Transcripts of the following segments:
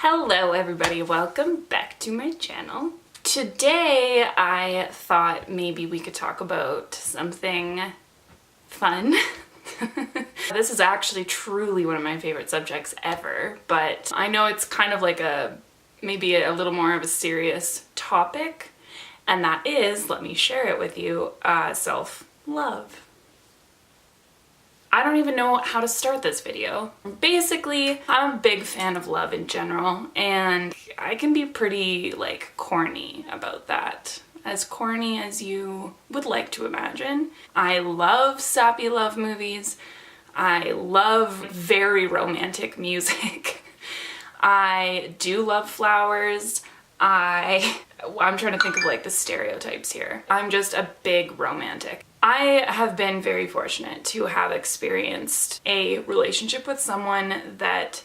Hello everybody, welcome back to my channel. Today I thought maybe we could talk about something fun. This is actually truly one of my favorite subjects ever, but I know it's kind of like maybe a little more of a serious topic, and that is, let me share it with you, self-love. I don't even know how to start this video. Basically, I'm a big fan of love in general, and I can be pretty, corny about that. As corny as you would like to imagine. I love sappy love movies. I love very romantic music. I do love flowers. I'm trying to think of the stereotypes here. I'm just a big romantic. I have been very fortunate to have experienced a relationship with someone that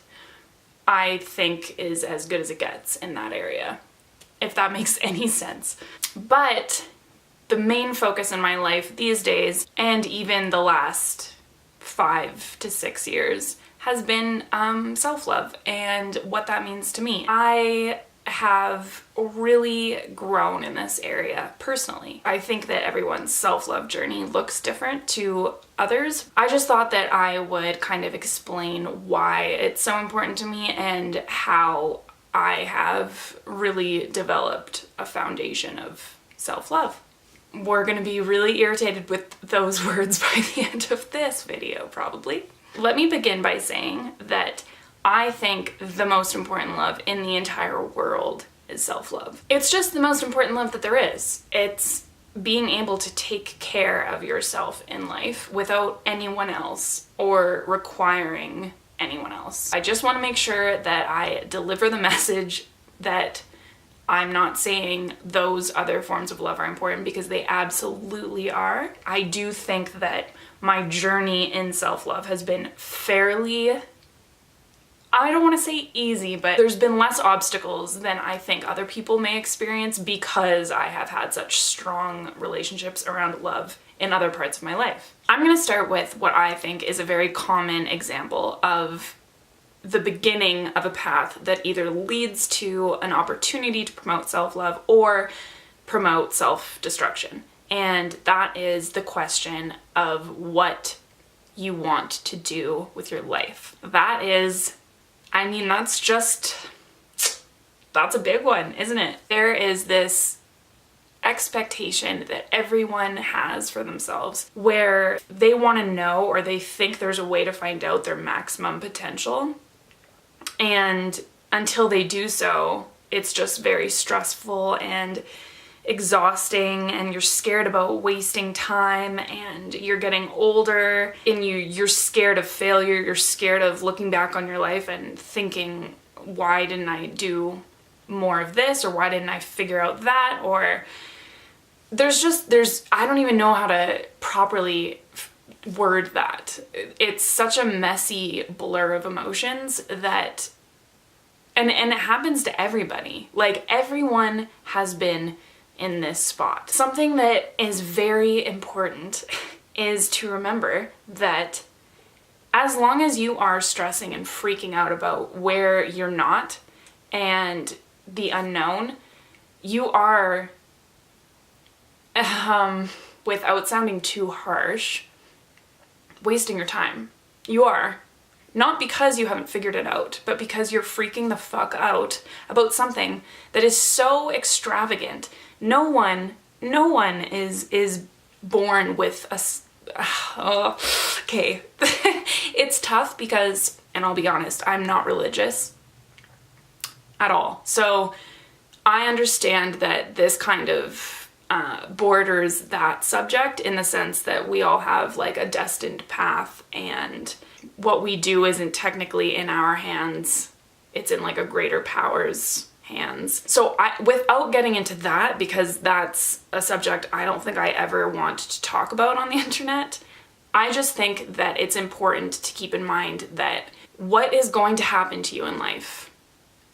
I think is as good as it gets in that area, if that makes any sense. But the main focus in my life these days, and even the last 5 to 6 years, has been self-love and what that means to me. I have really grown in this area personally. I think that everyone's self-love journey looks different to others. I just thought that I would kind of explain why it's so important to me and how I have really developed a foundation of self-love. We're gonna be really irritated with those words by the end of this video, probably. Let me begin by saying that I think the most important love in the entire world is self-love. It's just the most important love that there is. It's being able to take care of yourself in life without anyone else or requiring anyone else. I just want to make sure that I deliver the message that I'm not saying those other forms of love are important, because they absolutely are. I do think that my journey in self-love has been fairly, I don't want to say easy, but there's been less obstacles than I think other people may experience because I have had such strong relationships around love in other parts of my life. I'm going to start with what I think is a very common example of the beginning of a path that either leads to an opportunity to promote self-love or promote self-destruction. And that is the question of what you want to do with your life. That is, that's a big one, isn't it? There is this expectation that everyone has for themselves where they want to know, or they think there's a way to find out their maximum potential. And until they do so, it's just very stressful and exhausting, and you're scared about wasting time, and you're getting older, and you're scared of failure. You're scared of looking back on your life and thinking, why didn't I do more of this, or why didn't I figure out that? Or I don't even know how to properly word that. It's such a messy blur of emotions that, and it happens to everybody. Everyone has been in this spot. Something that is very important is to remember that as long as you are stressing and freaking out about where you're not and the unknown, you are, without sounding too harsh, wasting your time. You are. Not because you haven't figured it out, but because you're freaking the fuck out about something that is so extravagant. No one is born with okay. It's tough because, and I'll be honest, I'm not religious at all. So I understand that this kind of borders that subject, in the sense that we all have a destined path, and what we do isn't technically in our hands. It's in a greater power's hands. So without getting into that, because that's a subject I don't think I ever want to talk about on the internet, I just think that it's important to keep in mind that what is going to happen to you in life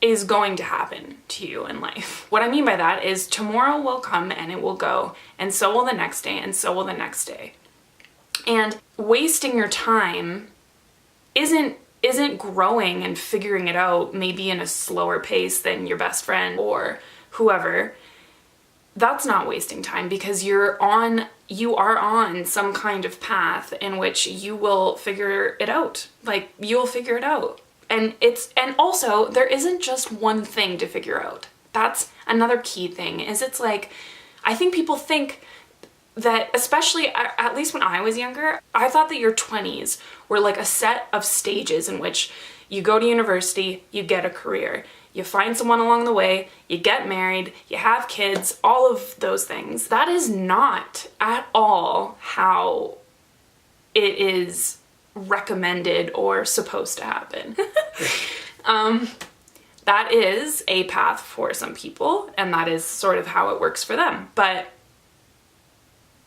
is going to happen to you in life. What I mean by that is tomorrow will come and it will go, and so will the next day, and so will the next day. And wasting your time isn't isn't growing and figuring it out, maybe in a slower pace than your best friend or whoever, that's not wasting time, because you are on some kind of path in which you will figure it out. Like, you'll figure it out. And also, there isn't just one thing to figure out. That's another key thing, is it's like, I think people think that, especially at least when I was younger, I thought that your 20s were like a set of stages in which you go to university, you get a career, you find someone along the way, you get married, you have kids, all of those things. That is not at all how it is recommended or supposed to happen. That is a path for some people, and that is sort of how it works for them. But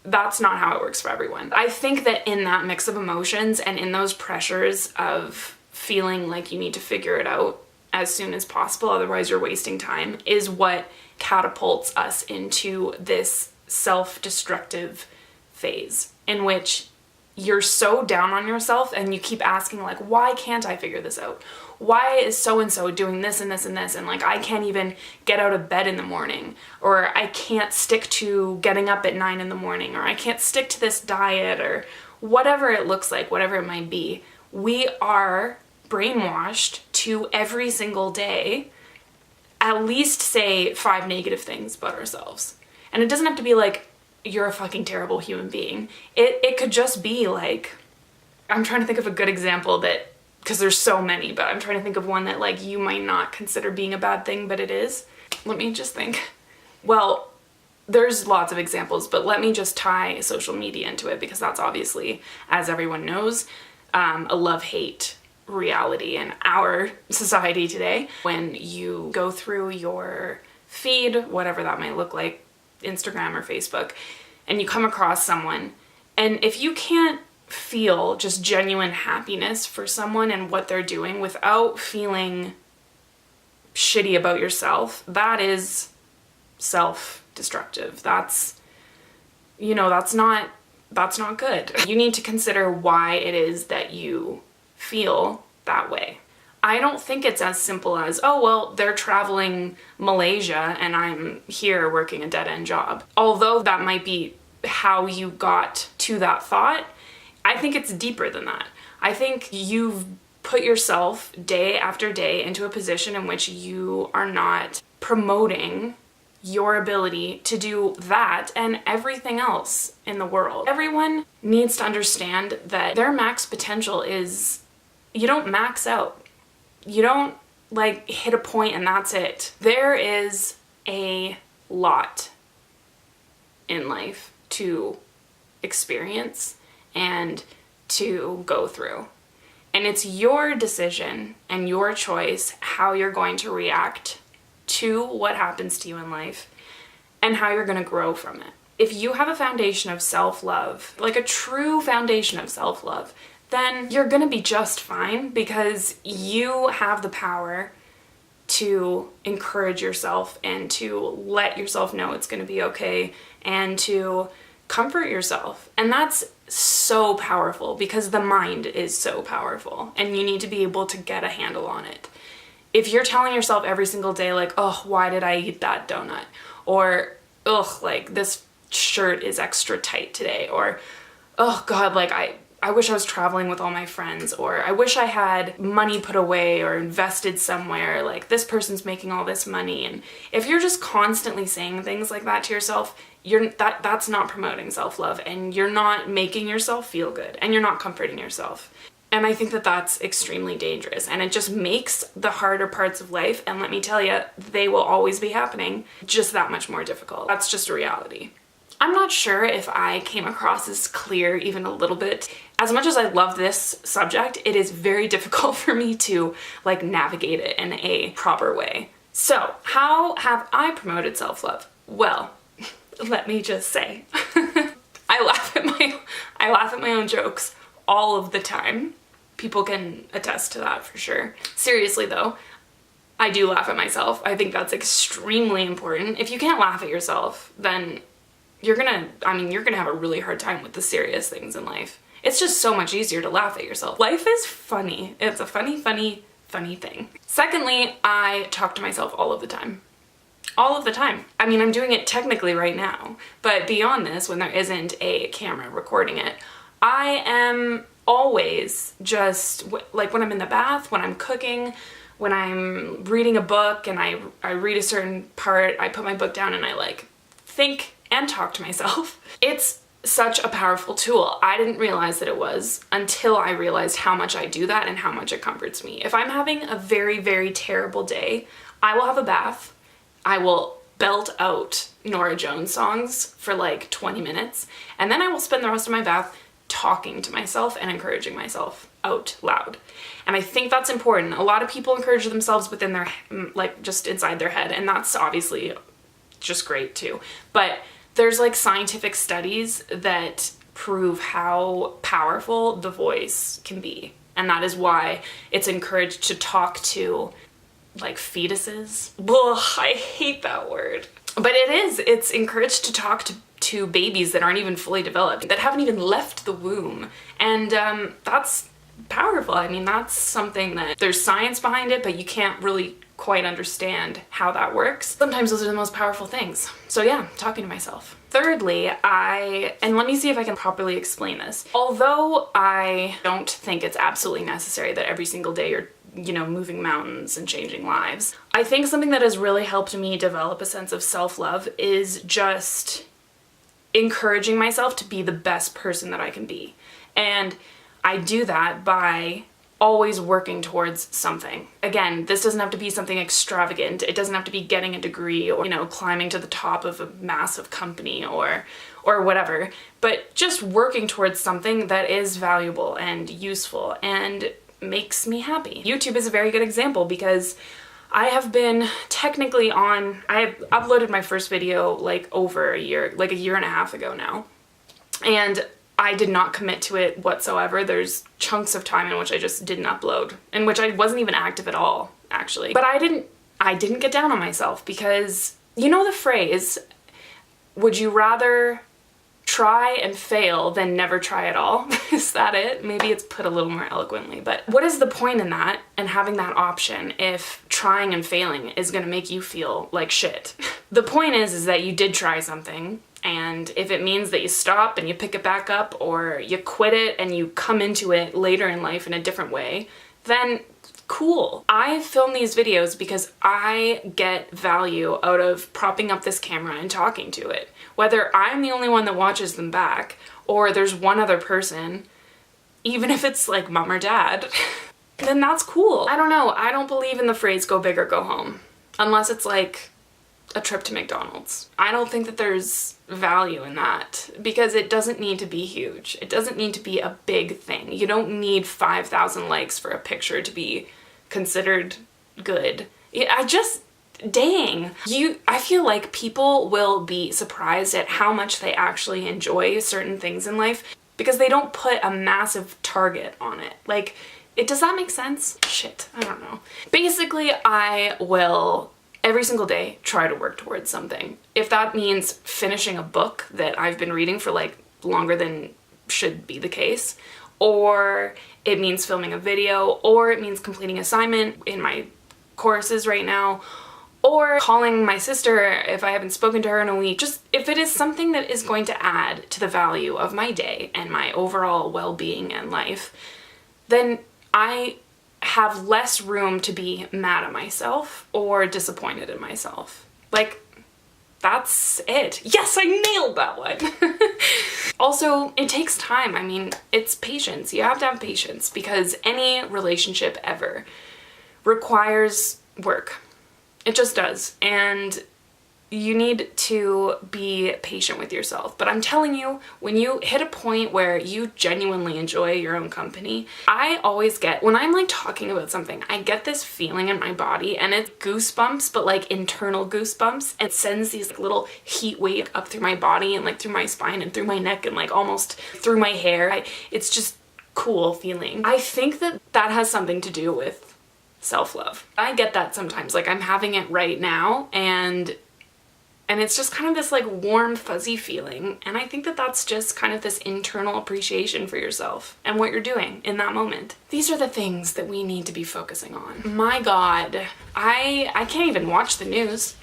that's not how it works for everyone. I think that in that mix of emotions and in those pressures of feeling like you need to figure it out as soon as possible, otherwise you're wasting time, is what catapults us into this self-destructive phase in which you're so down on yourself and you keep asking, like, why can't I figure this out? Why is so-and-so doing this and this and this? And like, I can't even get out of bed in the morning, or I can't stick to getting up at 9 in the morning, or I can't stick to this diet, or whatever it looks like, whatever it might be. We are brainwashed to every single day at least say 5 negative things about ourselves. And it doesn't have to be like, you're a fucking terrible human being. It could just be like, I'm trying to think of a good example that, because there's so many, but I'm trying to think of one that like you might not consider being a bad thing, but it is. Let me just think. Well, there's lots of examples, but let me just tie social media into it, because that's obviously, as everyone knows, a love-hate reality in our society today. When you go through your feed, whatever that might look like, Instagram or Facebook, and you come across someone, and if you can't feel just genuine happiness for someone and what they're doing without feeling shitty about yourself, that is self-destructive. That's not good. You need to consider why it is that you feel that way. I don't think it's as simple as, oh, well, they're traveling Malaysia and I'm here working a dead-end job. Although that might be how you got to that thought, I think it's deeper than that. I think you've put yourself day after day into a position in which you are not promoting your ability to do that and everything else in the world. Everyone needs to understand that their max potential is, you don't max out. You don't like hit a point and that's it. There is a lot in life to experience and to go through. And it's your decision and your choice how you're going to react to what happens to you in life and how you're going to grow from it. If you have a foundation of self-love, like a true foundation of self-love, then you're gonna be just fine, because you have the power to encourage yourself and to let yourself know it's gonna be okay and to comfort yourself. And that's so powerful, because the mind is so powerful and you need to be able to get a handle on it. If you're telling yourself every single day, like, oh, why did I eat that donut? Or, ugh, like this shirt is extra tight today. Or, oh God, like I wish I was traveling with all my friends, or I wish I had money put away or invested somewhere, like this person's making all this money. And if you're just constantly saying things like that to yourself, that's not promoting self-love, and you're not making yourself feel good, and you're not comforting yourself. And I think that that's extremely dangerous, and it just makes the harder parts of life, and let me tell you, they will always be happening, just that much more difficult. That's just a reality. I'm not sure if I came across as clear even a little bit. As much as I love this subject, it is very difficult for me to like navigate it in a proper way. So, how have I promoted self-love? Well, let me just say, I laugh at my own jokes all of the time. People can attest to that for sure. Seriously though, I do laugh at myself. I think that's extremely important. If you can't laugh at yourself, then you're gonna have a really hard time with the serious things in life. It's just so much easier to laugh at yourself. Life is funny. It's a funny, funny, funny thing. Secondly, I talk to myself all of the time. All of the time. I mean, I'm doing it technically right now, but beyond this, when there isn't a camera recording it, I am always just, like when I'm in the bath, when I'm cooking, when I'm reading a book and I read a certain part, I put my book down and I like think and talk to myself. It's such a powerful tool. I didn't realize that it was until I realized how much I do that and how much it comforts me. If I'm having a very, very terrible day, I will have a bath. I will belt out Norah Jones songs for like 20 minutes, and then I will spend the rest of my bath talking to myself and encouraging myself out loud. And I think that's important. A lot of people encourage themselves within their, like just inside their head, and that's obviously just great too. But there's like scientific studies that prove how powerful the voice can be. And that is why it's encouraged to talk to like fetuses. Ugh, I hate that word. But it's encouraged to talk to babies that aren't even fully developed, that haven't even left the womb. And that's powerful. I mean, that's something that there's science behind it, but you can't really quite understand how that works. Sometimes those are the most powerful things. So yeah, talking to myself. Thirdly, and let me see if I can properly explain this. Although I don't think it's absolutely necessary that every single day you're, you know, moving mountains and changing lives, I think something that has really helped me develop a sense of self-love is just encouraging myself to be the best person that I can be. And I do that by always working towards something. Again, this doesn't have to be something extravagant. It doesn't have to be getting a degree or, you know, climbing to the top of a massive company or whatever, but just working towards something that is valuable and useful and makes me happy. YouTube is a very good example because I have been technically I have uploaded my first video like over a year, like a year and a half ago now. And I did not commit to it whatsoever. There's chunks of time in which I just didn't upload, in which I wasn't even active at all, actually. But I didn't get down on myself because, you know the phrase, would you rather try and fail than never try at all? Is that it? Maybe it's put a little more eloquently, but what is the point in that and having that option if trying and failing is gonna make you feel like shit? The point is that you did try something, and if it means that you stop and you pick it back up, or you quit it and you come into it later in life in a different way, then cool. I film these videos because I get value out of propping up this camera and talking to it. Whether I'm the only one that watches them back, or there's one other person, even if it's like mom or dad, then that's cool. I don't know, I don't believe in the phrase go big or go home, unless it's like a trip to McDonald's. I don't think that there's value in that because it doesn't need to be huge. It doesn't need to be a big thing. You don't need 5,000 likes for a picture to be considered good. Dang. I feel like people will be surprised at how much they actually enjoy certain things in life because they don't put a massive target on it. Like, does that make sense? Shit, I don't know. Basically, I will every single day try to work towards something. If that means finishing a book that I've been reading for like longer than should be the case, or it means filming a video, or it means completing assignment in my courses right now, or calling my sister if I haven't spoken to her in a week. Just if it is something that is going to add to the value of my day and my overall well-being and life, then I have less room to be mad at myself or disappointed in myself. Like, that's it. Yes, I nailed that one. Also, it takes time. I mean, it's patience. You have to have patience because any relationship ever requires work. It just does. And you need to be patient with yourself. But I'm telling you, when you hit a point where you genuinely enjoy your own company, I always get, when I'm like talking about something, I get this feeling in my body and it's goosebumps, but like internal goosebumps. It sends these like little heat wave up through my body and like through my spine and through my neck and like almost through my hair. It's just cool feeling. I think that that has something to do with self-love. I get that sometimes, like I'm having it right now and And it's just kind of this like warm, fuzzy feeling. And I think that that's just kind of this internal appreciation for yourself and what you're doing in that moment. These are the things that we need to be focusing on. My God, I can't even watch the news.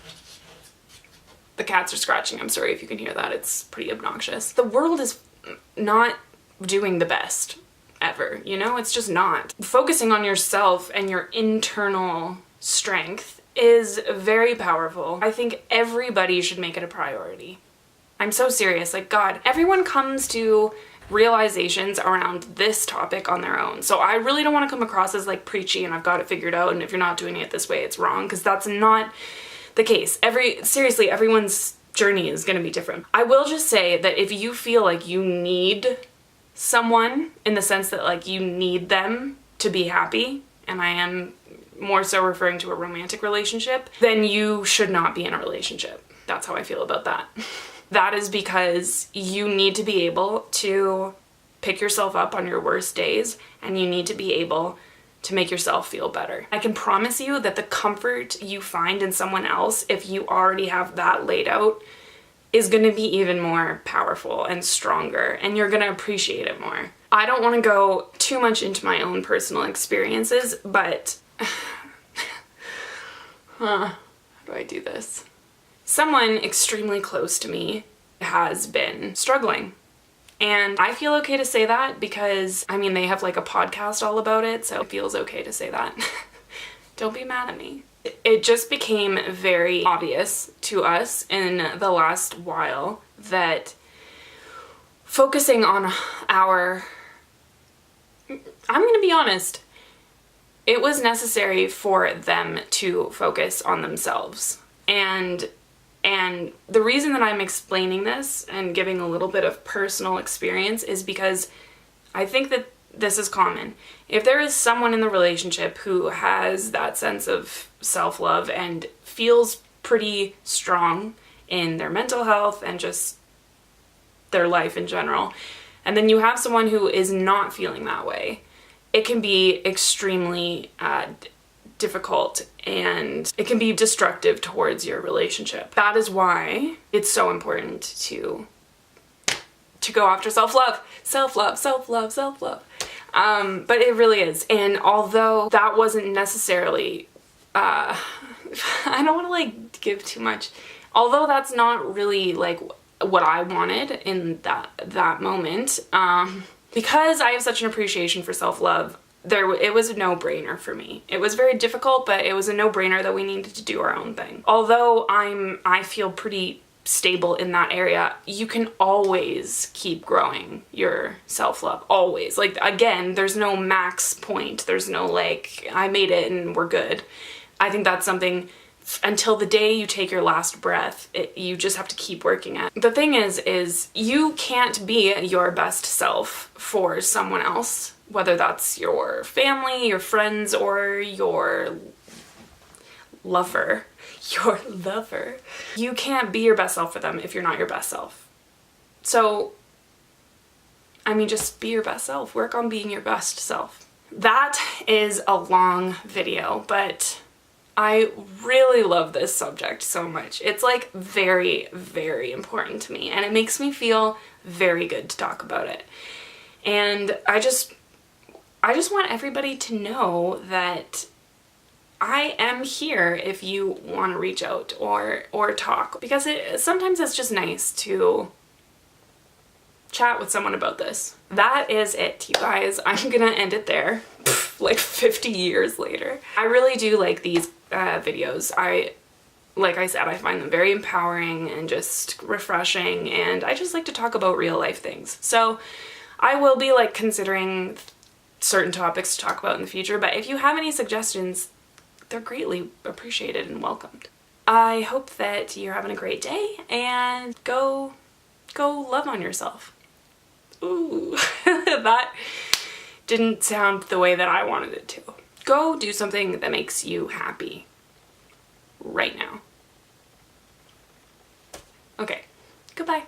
The cats are scratching. I'm sorry if you can hear that. It's pretty obnoxious. The world is not doing the best ever, you know? It's just not. Focusing on yourself and your internal strength is very powerful. I think everybody should make it a priority. I'm so serious. Like, God, everyone comes to realizations around this topic on their own. So I really don't want to come across as like preachy and I've got it figured out and if you're not doing it this way, it's wrong, because that's not the case. Seriously, everyone's journey is going to be different. I will just say that if you feel like you need someone, in the sense that like you need them to be happy, and I am more so referring to a romantic relationship, then you should not be in a relationship. That's how I feel about that. That is because you need to be able to pick yourself up on your worst days, and you need to be able to make yourself feel better. I can promise you that the comfort you find in someone else, if you already have that laid out, is going to be even more powerful and stronger, and you're going to appreciate it more. I don't want to go too much into my own personal experiences, but how do I do this? Someone extremely close to me has been struggling. And I feel okay to say that because, I mean, they have like a podcast all about it, so it feels okay to say that. Don't be mad at me. It just became very obvious to us in the last while that focusing on I'm gonna be honest, it was necessary for them to focus on themselves. And the reason that I'm explaining this and giving a little bit of personal experience is because I think that this is common. If there is someone in the relationship who has that sense of self-love and feels pretty strong in their mental health and just their life in general, and then you have someone who is not feeling that way, it can be extremely difficult and it can be destructive towards your relationship. That is why it's so important to go after self-love. Self-love, self-love, self-love. But it really is. And although that wasn't necessarily, I don't want to like give too much, although that's not really like what I wanted in that moment, because I have such an appreciation for self-love, it was a no-brainer for me. It was very difficult, but it was a no-brainer that we needed to do our own thing. Although I feel pretty stable in that area, you can always keep growing your self-love, always. Like, again, there's no max point. There's no like, I made it and we're good. I think that's something until the day you take your last breath, you just have to keep working at. The thing is you can't be your best self for someone else, whether that's your family, your friends, or your lover. Your lover. You can't be your best self for them if you're not your best self. So, I mean, just be your best self. Work on being your best self. That is a long video, but I really love this subject so much. It's like very, very important to me, and it makes me feel very good to talk about it. And I just want everybody to know that I am here if you want to reach out or talk, because sometimes it's just nice to chat with someone about this. That is it, you guys. I'm gonna end it there, like 50 years later. I really do like these videos. Like I said, I find them very empowering and just refreshing, and I just like to talk about real life things. So I will be like considering certain topics to talk about in the future, but if you have any suggestions, they're greatly appreciated and welcomed. I hope that you're having a great day, and go love on yourself. Ooh, that didn't sound the way that I wanted it to. Go do something that makes you happy right now. Okay, goodbye.